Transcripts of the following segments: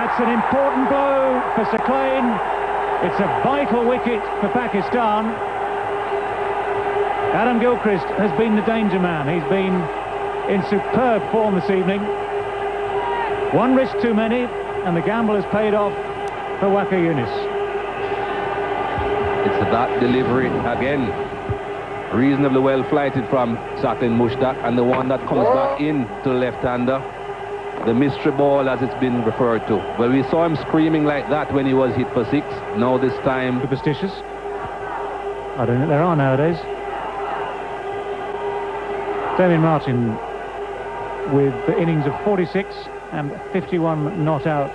That's an important blow for Saqlain. It's a vital wicket for Pakistan. Adam Gilchrist has been the danger man. He's been in superb form this evening. One risk too many, and the gamble has paid off for Waqar Younis. It's that delivery again. Reasonably well flighted from Saqlain Mushtaq, and the one that comes back in to the left-hander. The mystery ball, as it's been referred to. Well, we saw him screaming like that when he was hit for 6. Now this time... Superstitious? I don't think there are nowadays. Damien Martin with the innings of 46 and 51 not out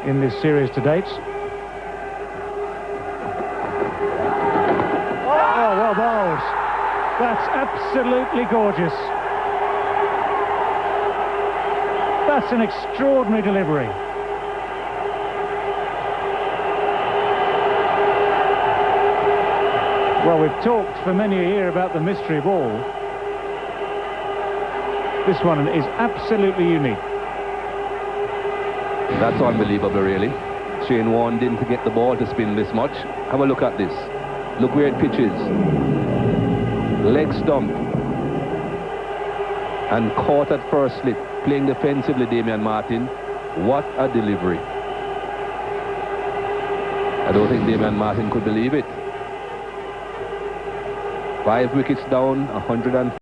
in this series to date. Oh, well bowled. That's absolutely gorgeous. That's an extraordinary delivery. Well, we've talked for many a year about the mystery ball. This one is absolutely unique. That's unbelievable, really. Shane Warne didn't get the ball to spin this much. Have a look at this. Look where it pitches. Leg stump. And caught at first slip. Playing defensively, Damien Martin. What a delivery. I don't think Damien Martin could believe it. 5 wickets down, 100.